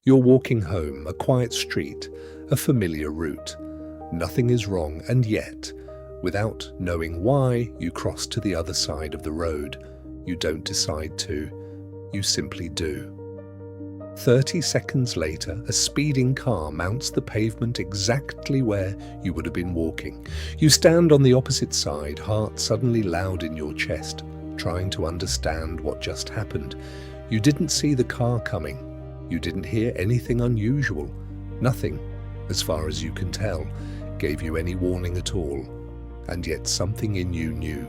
You're walking home, a quiet street, a familiar route. Nothing is wrong, and yet, without knowing why, you cross to the other side of the road. You don't decide to, you simply do. 30 seconds later, a speeding car mounts the pavement exactly where you would have been walking. You stand on the opposite side, heart suddenly loud in your chest, trying to understand what just happened. You didn't see the car coming. You didn't hear anything unusual. Nothing, as far as you can tell, gave you any warning at all. And yet something in you knew.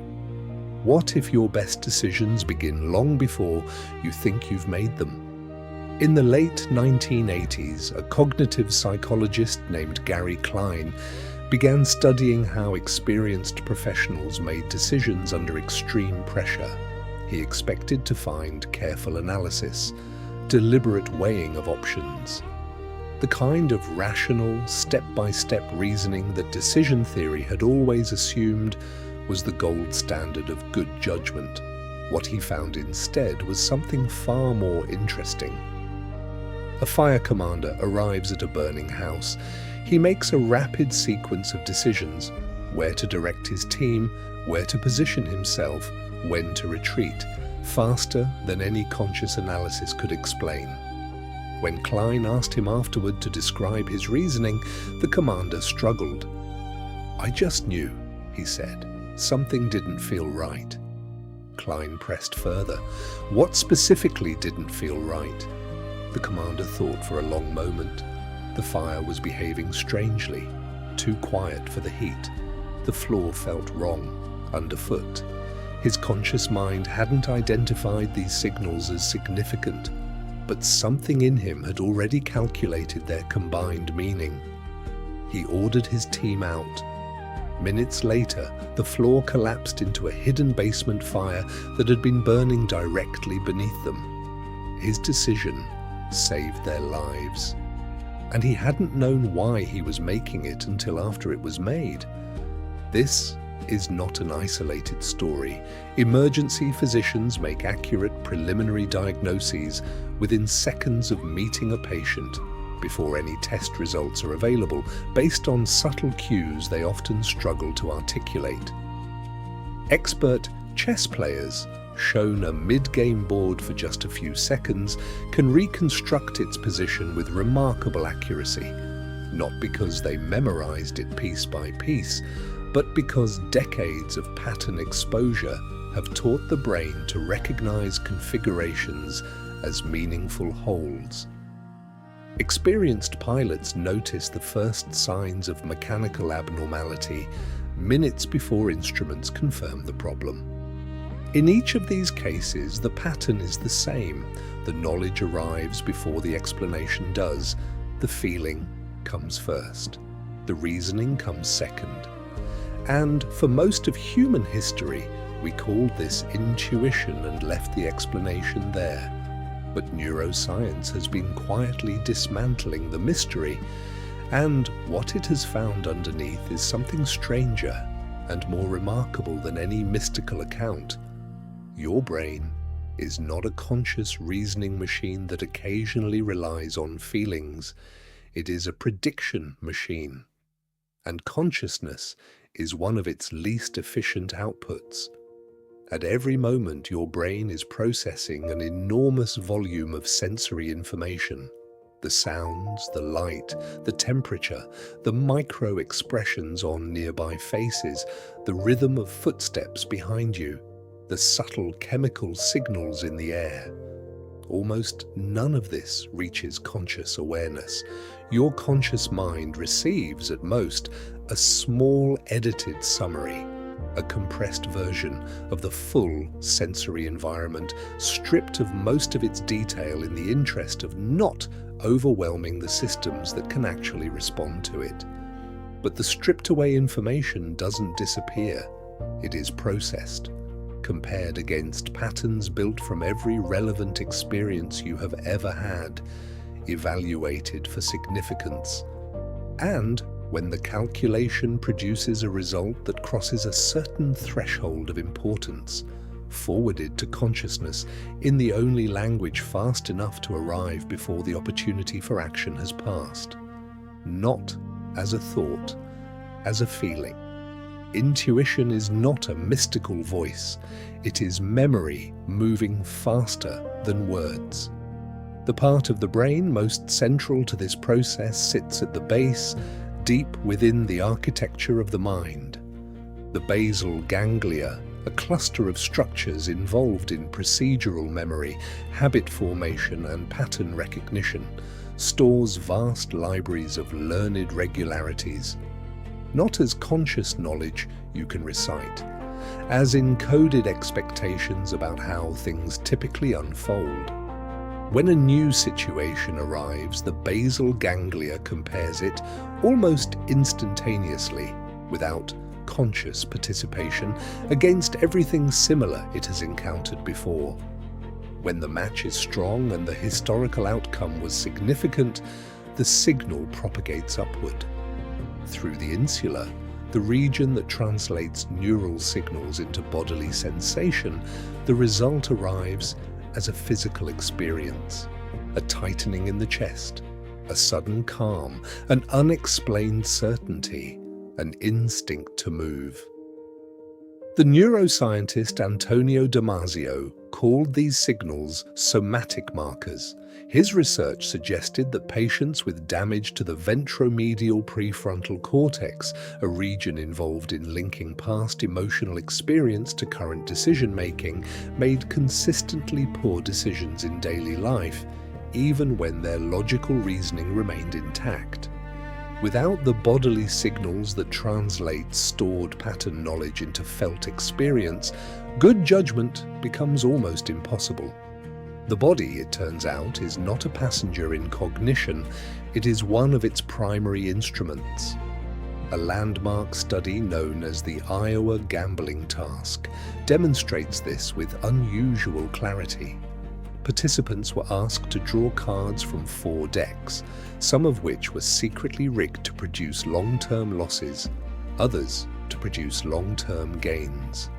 What if your best decisions begin long before you think you've made them? In the late 1980s, a cognitive psychologist named Gary Klein began studying how experienced professionals made decisions under extreme pressure. He expected to find careful analysis, deliberate weighing of options, the kind of rational, step-by-step reasoning that decision theory had always assumed was the gold standard of good judgment. What he found instead was something far more interesting. A fire commander arrives at a burning house. He makes a rapid sequence of decisions: where to direct his team, where to position himself, when to retreat, faster than any conscious analysis could explain. When Klein asked him afterward to describe his reasoning, the commander struggled. "I just knew," he said. "Something didn't feel right." Klein pressed further. "What specifically didn't feel right?" The commander thought for a long moment. The fire was behaving strangely, too quiet for the heat. The floor felt wrong, underfoot. His conscious mind hadn't identified these signals as significant, but something in him had already calculated their combined meaning. He ordered his team out. Minutes later, the floor collapsed into a hidden basement fire that had been burning directly beneath them. His decision saved their lives. And he hadn't known why he was making it until after it was made. This is not an isolated story. Emergency physicians make accurate preliminary diagnoses within seconds of meeting a patient, before any test results are available, based on subtle cues they often struggle to articulate. Expert chess players, shown a mid-game board for just a few seconds, can reconstruct its position with remarkable accuracy, not because they memorized it piece by piece, but because decades of pattern exposure have taught the brain to recognize configurations as meaningful wholes. Experienced pilots notice the first signs of mechanical abnormality minutes before instruments confirm the problem. In each of these cases, the pattern is the same. The knowledge arrives before the explanation does. The feeling comes first. The reasoning comes second. And for most of human history, we called this intuition and left the explanation there. But neuroscience has been quietly dismantling the mystery, and what it has found underneath is something stranger and more remarkable than any mystical account. Your brain is not a conscious reasoning machine that occasionally relies on feelings. It is a prediction machine. And consciousness is one of its least efficient outputs. At every moment, your brain is processing an enormous volume of sensory information. The sounds, the light, the temperature, the micro-expressions on nearby faces, the rhythm of footsteps behind you, the subtle chemical signals in the air. Almost none of this reaches conscious awareness. Your conscious mind receives, at most, a small edited summary, a compressed version of the full sensory environment, stripped of most of its detail in the interest of not overwhelming the systems that can actually respond to it. But the stripped away information doesn't disappear. It is processed, compared against patterns built from every relevant experience you have ever had, evaluated for significance. And when the calculation produces a result that crosses a certain threshold of importance, forwarded to consciousness in the only language fast enough to arrive before the opportunity for action has passed. Not as a thought, as a feeling. Intuition is not a mystical voice. It is memory moving faster than words. The part of the brain most central to this process sits at the base, deep within the architecture of the mind. The basal ganglia, a cluster of structures involved in procedural memory, habit formation, and pattern recognition, stores vast libraries of learned regularities. Not as conscious knowledge you can recite, as encoded expectations about how things typically unfold. When a new situation arrives, the basal ganglia compares it almost instantaneously, without conscious participation, against everything similar it has encountered before. When the match is strong and the historical outcome was significant, the signal propagates upward. Through the insula, the region that translates neural signals into bodily sensation, the result arrives as a physical experience, a tightening in the chest, a sudden calm, an unexplained certainty, an instinct to move. The neuroscientist Antonio Damasio called these signals somatic markers. His research suggested that patients with damage to the ventromedial prefrontal cortex, a region involved in linking past emotional experience to current decision-making, made consistently poor decisions in daily life, even when their logical reasoning remained intact. Without the bodily signals that translate stored pattern knowledge into felt experience, good judgment becomes almost impossible. The body, it turns out, is not a passenger in cognition, it is one of its primary instruments. A landmark study known as the Iowa Gambling Task demonstrates this with unusual clarity. Participants were asked to draw cards from 4 decks, some of which were secretly rigged to produce long-term losses, others to produce long-term gains.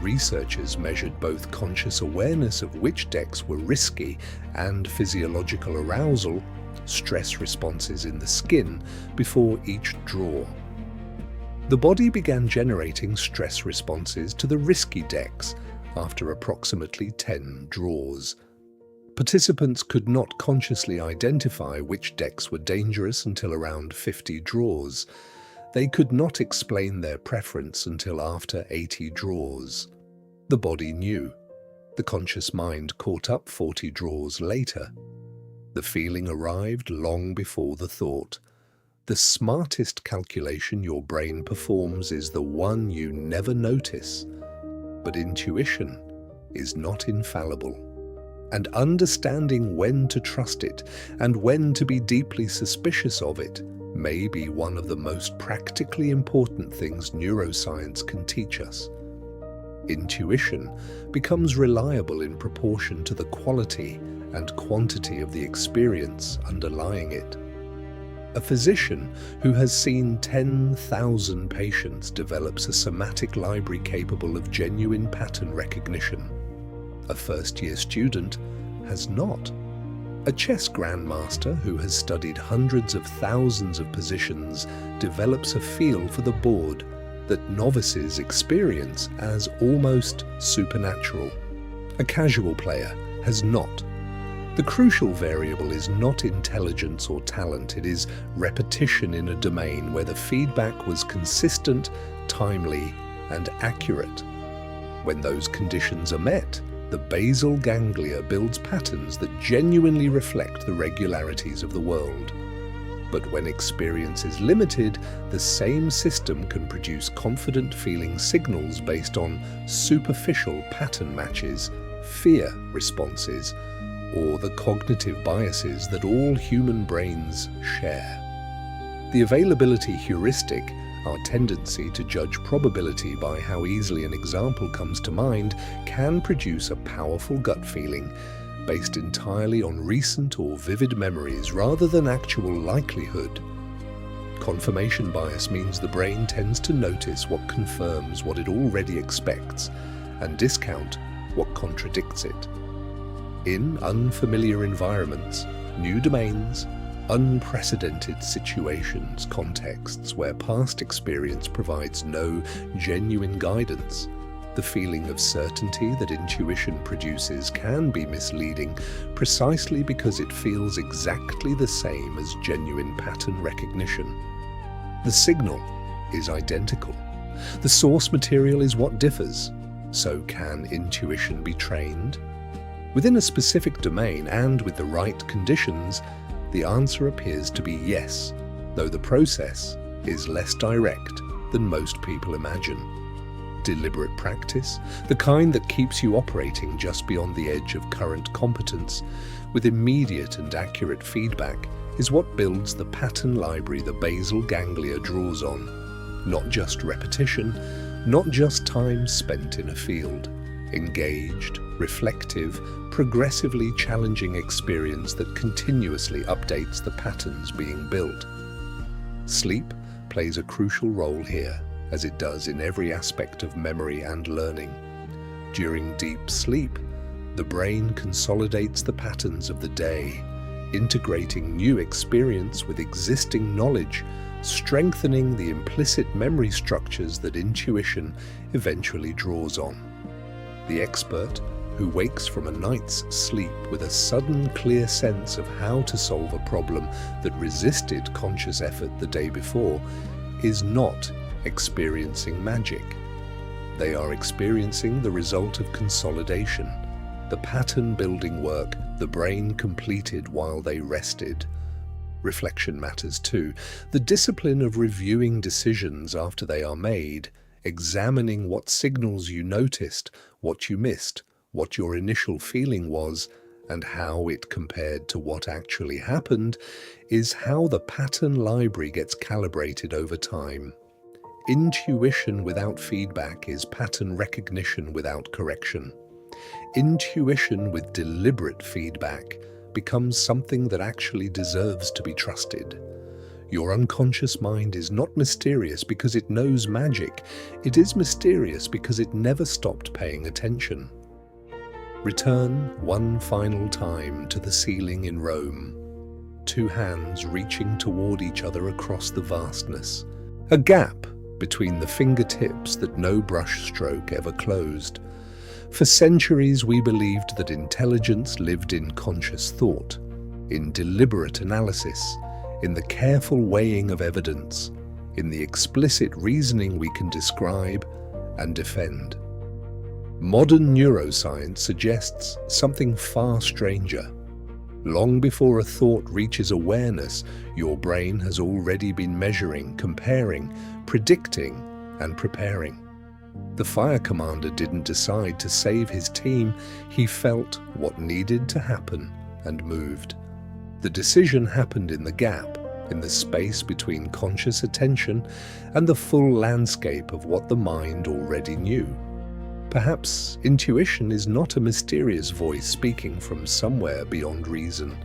Researchers measured both conscious awareness of which decks were risky and physiological arousal, stress responses in the skin, before each draw. The body began generating stress responses to the risky decks after approximately 10 draws. Participants could not consciously identify which decks were dangerous until around 50 draws. They could not explain their preference until after 80 draws. The body knew. The conscious mind caught up 40 draws later. The feeling arrived long before the thought. The smartest calculation your brain performs is the one you never notice. But intuition is not infallible. And understanding when to trust it and when to be deeply suspicious of it may be one of the most practically important things neuroscience can teach us. Intuition becomes reliable in proportion to the quality and quantity of the experience underlying it. A physician who has seen 10,000 patients develops a somatic library capable of genuine pattern recognition. A first-year student has not. A chess grandmaster who has studied hundreds of thousands of positions develops a feel for the board that novices experience as almost supernatural. A casual player has not. The crucial variable is not intelligence or talent, it is repetition in a domain where the feedback was consistent, timely, and accurate. When those conditions are met, the basal ganglia builds patterns that genuinely reflect the regularities of the world. But when experience is limited, the same system can produce confident feeling signals based on superficial pattern matches, fear responses, or the cognitive biases that all human brains share. The availability heuristic, our tendency to judge probability by how easily an example comes to mind, can produce a powerful gut feeling based entirely on recent or vivid memories rather than actual likelihood. Confirmation bias means the brain tends to notice what confirms what it already expects, and discount what contradicts it. In unfamiliar environments, new domains, unprecedented situations, contexts where past experience provides no genuine guidance, the feeling of certainty that intuition produces can be misleading precisely because it feels exactly the same as genuine pattern recognition. The signal is identical. The source material is what differs. So can intuition be trained? Within a specific domain and with the right conditions, the answer appears to be yes, though the process is less direct than most people imagine. Deliberate practice, the kind that keeps you operating just beyond the edge of current competence, with immediate and accurate feedback, is what builds the pattern library the basal ganglia draws on. Not just repetition, not just time spent in a field. Engaged, reflective, progressively challenging experience that continuously updates the patterns being built. Sleep plays a crucial role here, as it does in every aspect of memory and learning. During deep sleep, the brain consolidates the patterns of the day, integrating new experience with existing knowledge, strengthening the implicit memory structures that intuition eventually draws on. The expert, who wakes from a night's sleep with a sudden clear sense of how to solve a problem that resisted conscious effort the day before, is not experiencing magic. They are experiencing the result of consolidation, the pattern-building work the brain completed while they rested. Reflection matters too. The discipline of reviewing decisions after they are made, examining what signals you noticed, what you missed, what your initial feeling was, and how it compared to what actually happened, is how the pattern library gets calibrated over time. Intuition without feedback is pattern recognition without correction. Intuition with deliberate feedback becomes something that actually deserves to be trusted. Your unconscious mind is not mysterious because it knows magic. It is mysterious because it never stopped paying attention. Return one final time to the ceiling in Rome. Two hands reaching toward each other across the vastness. A gap between the fingertips that no brushstroke ever closed. For centuries we believed that intelligence lived in conscious thought, in deliberate analysis, in the careful weighing of evidence, in the explicit reasoning we can describe and defend. Modern neuroscience suggests something far stranger. Long before a thought reaches awareness, your brain has already been measuring, comparing, predicting, and preparing. The fire commander didn't decide to save his team. He felt what needed to happen and moved. The decision happened in the gap, in the space between conscious attention and the full landscape of what the mind already knew. Perhaps intuition is not a mysterious voice speaking from somewhere beyond reason.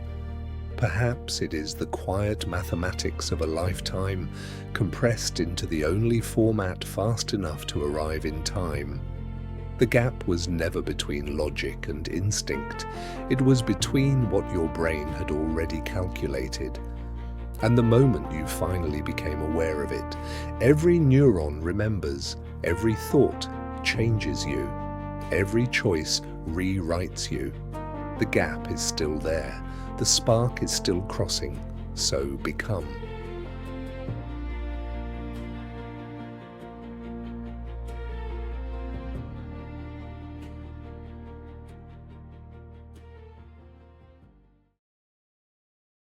Perhaps it is the quiet mathematics of a lifetime compressed into the only format fast enough to arrive in time. The gap was never between logic and instinct. It was between what your brain had already calculated and the moment you finally became aware of it. Every neuron remembers, every thought changes you, every choice rewrites you. The gap is still there, the spark is still crossing, so become.